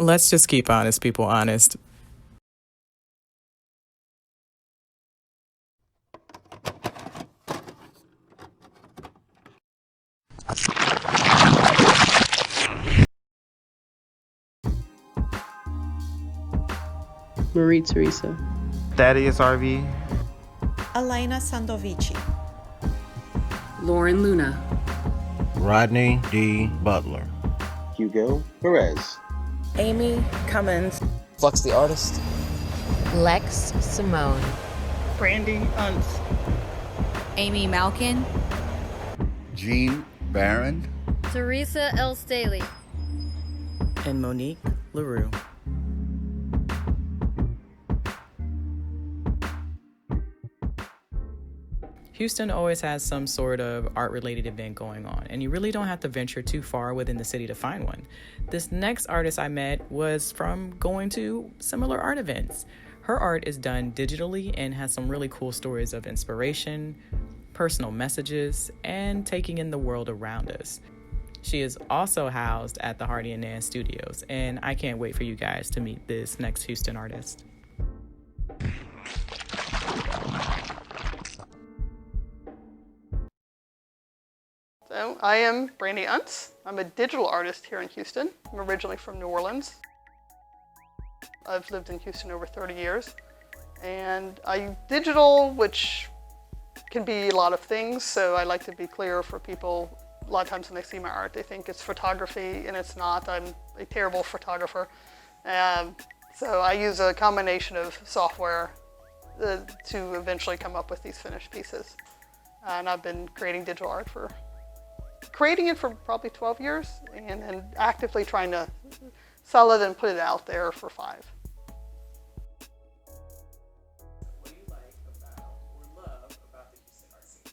Let's just keep honest people honest. Marie Teresa. Thaddeus RV. Elena Sandovici. Lauren Luna. Rodney D. Butler. Hugo Perez. Amy Cummins. Flux the Artist. Lex Simone. Brandy Unz. Amy Malkin. Jean Barron. Teresa L. Staley. And Monique LaRue. Houston always has some sort of art-related event going on, and you really don't have to venture too far within the city to find one. This next artist I met was from going to similar art events. Her art is done digitally and has some really cool stories of inspiration, personal messages, and taking in the world around us. She is also housed at the Hardy and Nan Studios, and I can't wait for you guys to meet this next Houston artist. So I am Brandy Unz. I'm a digital artist here in Houston. I'm originally from New Orleans. I've lived in Houston over 30 years. And I digital, which can be a lot of things, so I like to be clear for people. A lot of times when they see my art, they think it's photography, and it's not. I'm a terrible photographer. So I use a combination of software to eventually come up with these finished pieces. And I've been creating digital art for probably 12 years, and then actively trying to sell it and put it out there for 5. What do you like about or love about the Houston art scene?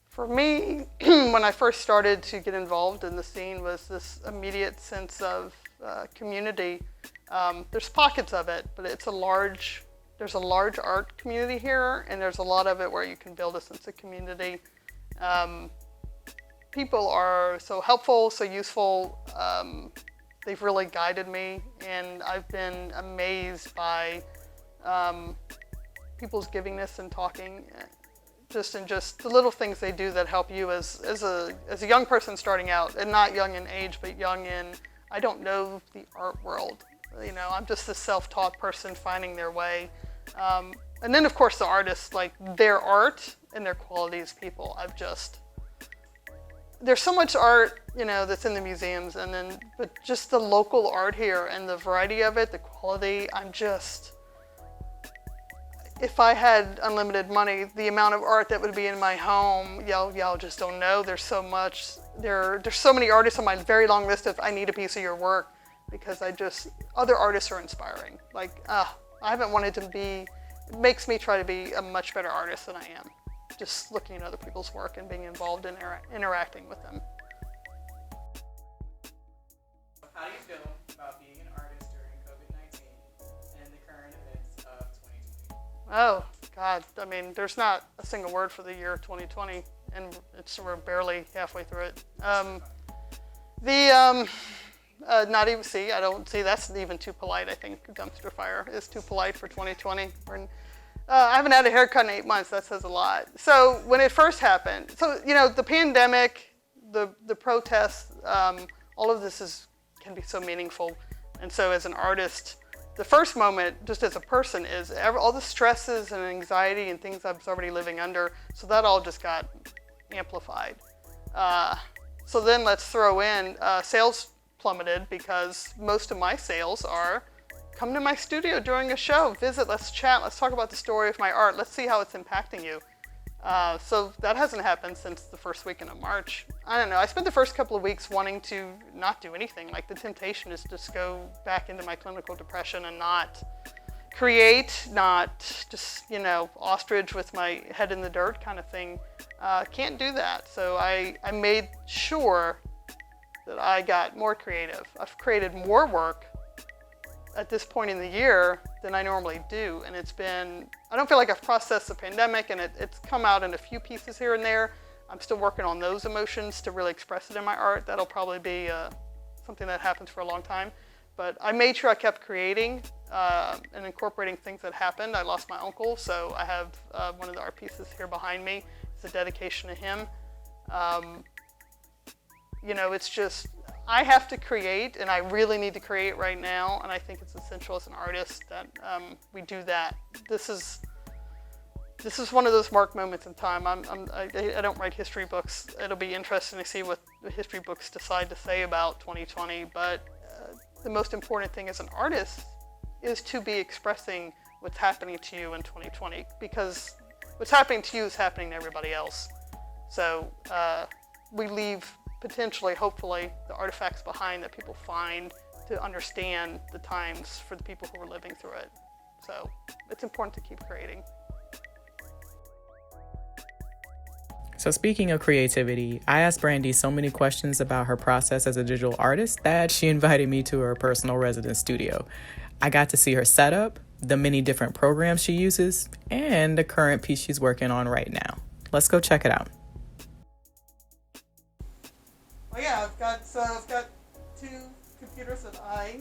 For me, when I first started to get involved in the scene was this immediate sense of community. There's pockets of it, but there's a large art community here, and there's a lot of it where you can build a sense of community. People are so helpful, so useful. They've really guided me, and I've been amazed by people's givingness and talking, just the little things they do that help you as a young person starting out, and not young in age, but young in, I don't know the art world. You know, I'm just a self-taught person finding their way. And then of course the artists, like their art and their quality as people. There's so much art, you know, that's in the museums, but just the local art here and the variety of it, the quality, if I had unlimited money, the amount of art that would be in my home, y'all just don't know. There's so much. There's so many artists on my very long list of I need a piece of your work, because other artists are inspiring. Like, I haven't wanted to be, it makes me try to be a much better artist than I am. Just looking at other people's work and being involved in interacting with them. How do you feel about being an artist during COVID-19 and the current events of 2020? Oh, God. I mean, there's not a single word for the year 2020, and we're barely halfway through it. Not even, I don't see, that's even too polite. I think dumpster fire is too polite for 2020. I haven't had a haircut in 8 months. That says a lot. So when it first happened, the pandemic, the protests, all of this can be so meaningful. And so as an artist, the first moment, just as a person, is all the stresses and anxiety and things I was already living under. So that all just got amplified. So then let's throw in sales plummeted, because most of my sales are come to my studio during a show, visit, let's chat, let's talk about the story of my art, let's see how it's impacting you. So that hasn't happened since the first weekend of March. I don't know, I spent the first couple of weeks wanting to not do anything. Like, the temptation is just go back into my clinical depression and not create, not just, ostrich with my head in the dirt kind of thing. Can't do that. So I made sure that I got more creative. I've created more work at this point in the year than I normally do. And I don't feel like I've processed the pandemic, and it's come out in a few pieces here and there. I'm still working on those emotions to really express it in my art. That'll probably be something that happens for a long time. But I made sure I kept creating and incorporating things that happened. I lost my uncle, so I have one of the art pieces here behind me. It's a dedication to him. You know, it's just, I have to create, and I really need to create right now, and I think it's essential as an artist that we do that. This is one of those marked moments in time. I don't write history books. It'll be interesting to see what the history books decide to say about 2020, but the most important thing as an artist is to be expressing what's happening to you in 2020, because what's happening to you is happening to everybody else. So we leave potentially, hopefully, the artifacts behind that people find to understand the times for the people who are living through it. So it's important to keep creating. So speaking of creativity, I asked Brandy so many questions about her process as a digital artist that she invited me to her personal residence studio. I got to see her setup, the many different programs she uses, and the current piece she's working on right now. Let's go check it out. Well, yeah, I've got 2 computers that I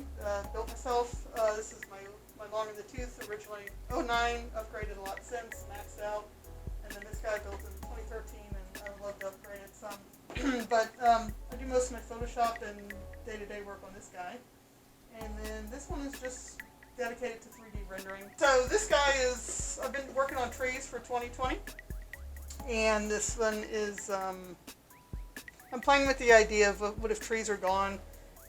built myself. This is my long in the tooth, originally 09, upgraded a lot since, maxed out. And then this guy I built in 2013, and I would love to upgrade it some. But I do most of my Photoshop and day-to-day work on this guy. And then this one is just dedicated to 3D rendering. So this guy is, I've been working on trees for 2020. And this one is, I'm playing with the idea of what if trees are gone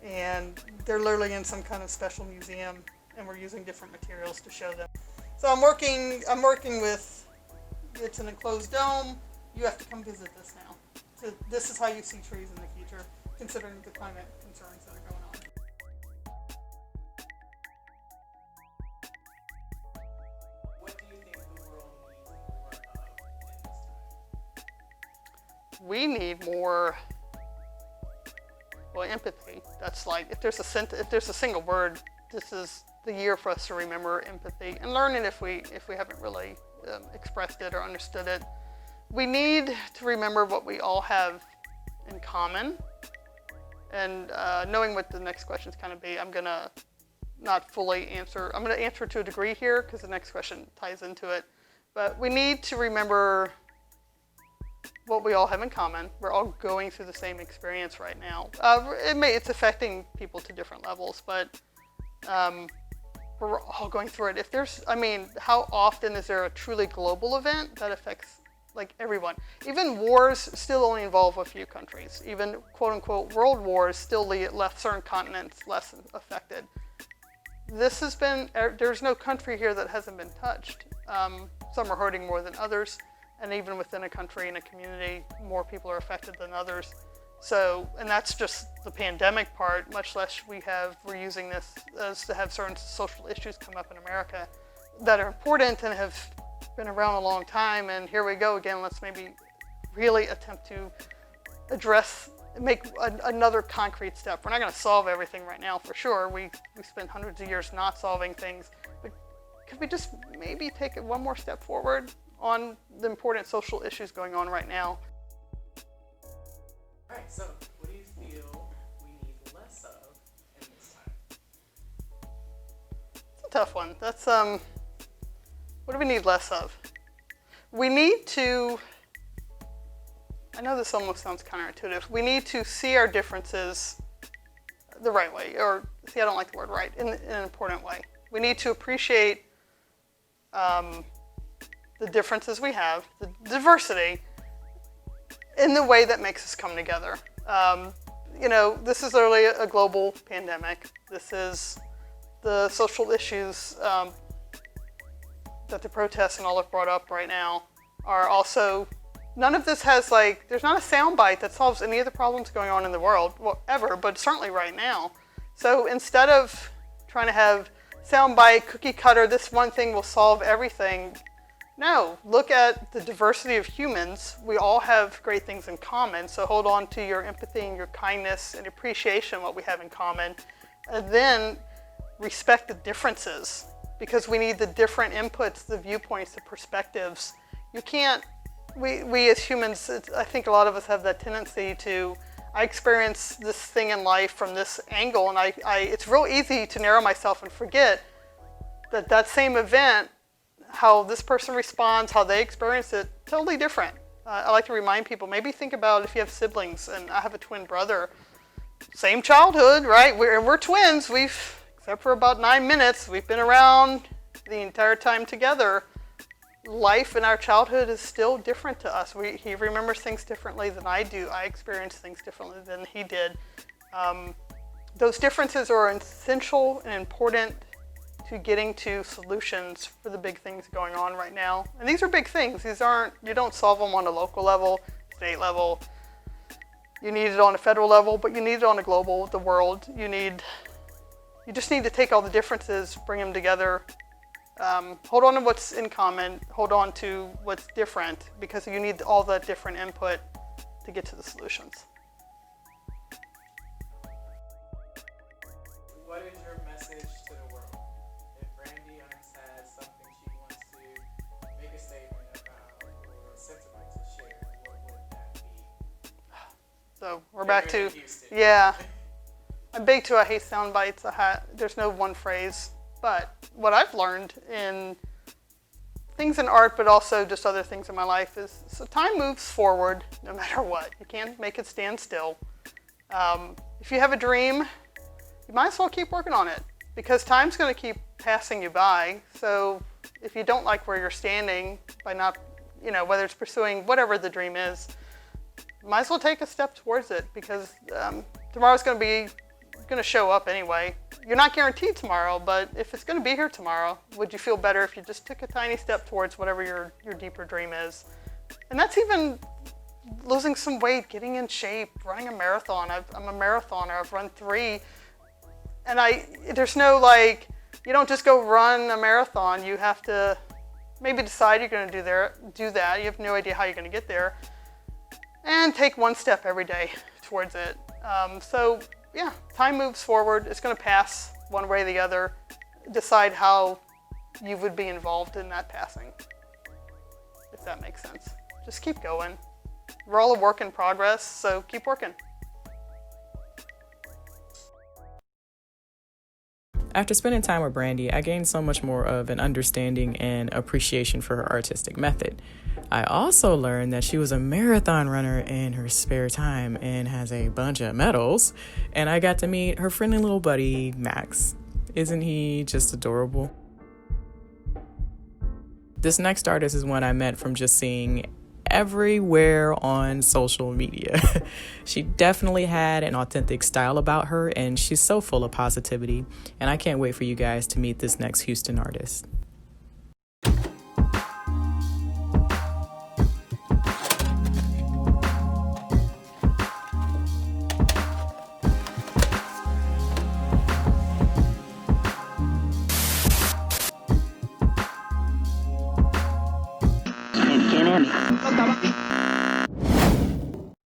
and they're literally in some kind of special museum and we're using different materials to show them. So I'm working with, it's an enclosed dome. You have to come visit this now. So this is how you see trees in the future, considering the climate concerns that are going on. What do you think the world needs more of in this time? We need more, well, empathy. That's like, if there's a single word, this is the year for us to remember empathy and learn it if we haven't really expressed it or understood it. We need to remember what we all have in common, and knowing what the next question is going to be, I'm going to not fully answer. I'm going to answer to a degree here because the next question ties into it. But we need to remember what we all have in common. We're all going through the same experience right now. It's affecting people to different levels, but we're all going through it. How often is there a truly global event that affects like everyone? Even wars still only involve a few countries. Even quote unquote world wars still left certain continents less affected. This has been, there's no country here that hasn't been touched. Some are hurting more than others, and even within a country and a community, more people are affected than others. So, and that's just the pandemic part, much less we're using this as to have certain social issues come up in America that are important and have been around a long time. And here we go again, let's maybe really attempt to make another concrete step. We're not going to solve everything right now, for sure. We spent hundreds of years not solving things, but could we just maybe take it one more step forward on the important social issues going on right now? All right, so what do you feel we need less of in this time? It's a tough one. That's, what do we need less of? We need to, I know this almost sounds counterintuitive, we need to see our differences the right way, or see, I don't like the word right, in an important way. We need to appreciate the differences we have, the diversity, in the way that makes us come together. This is literally a global pandemic. This is the social issues that the protests and all have brought up right now are also, none of this has there's not a soundbite that solves any of the problems going on in the world, well, ever, but certainly right now. So instead of trying to have soundbite, cookie cutter, this one thing will solve everything, no, look at the diversity of humans. We all have great things in common, so hold on to your empathy and your kindness and appreciation of what we have in common, and then respect the differences, because we need the different inputs, the viewpoints, the perspectives. You can't, we as humans, I think a lot of us have that tendency to I experience this thing in life from this angle, and it's real easy to narrow myself and forget that same event, how this person responds, how they experience it, totally different. I like to remind people, maybe think about if you have siblings, and I have a twin brother, same childhood, right? We're twins. Except for about 9 minutes, we've been around the entire time together. Life in our childhood is still different to us. He remembers things differently than I do. I experience things differently than he did. Those differences are essential and important to getting to solutions for the big things going on right now. And these are big things. You don't solve them on a local level, state level. You need it on a federal level, but you need it on a global, the world. You just need to take all the differences, bring them together. Hold on to what's in common, hold on to what's different, because you need all that different input to get to the solutions. What is your message to the world? If Brandy Ernst has something she wants to make a statement about or a sentiment to share, what would that be? So we're back to, yeah. I'm big to I hate sound bites. There's no one phrase. But what I've learned in things in art, but also just other things in my life is, so time moves forward no matter what. You can't make it stand still. If you have a dream, you might as well keep working on it, because time's going to keep passing you by. So if you don't like where you're standing by not, whether it's pursuing whatever the dream is, you might as well take a step towards it, because tomorrow's going to show up anyway. You're not guaranteed tomorrow, but if it's going to be here tomorrow, would you feel better if you just took a tiny step towards whatever your deeper dream is? And that's even losing some weight, getting in shape, running a marathon. I'm a marathoner. I've run 3. And there's no you don't just go run a marathon. You have to maybe decide you're going to do that. You have no idea how you're going to get there. And take one step every day towards it. Yeah, time moves forward. It's going to pass one way or the other. Decide how you would be involved in that passing, if that makes sense. Just keep going. We're all a work in progress, so keep working. After spending time with Brandy, I gained so much more of an understanding and appreciation for her artistic method. I also learned that she was a marathon runner in her spare time and has a bunch of medals. And I got to meet her friendly little buddy, Max. Isn't he just adorable? This next artist is one I met from just seeing everywhere on social media. She definitely had an authentic style about her, and she's so full of positivity. And I can't wait for you guys to meet this next Houston artist.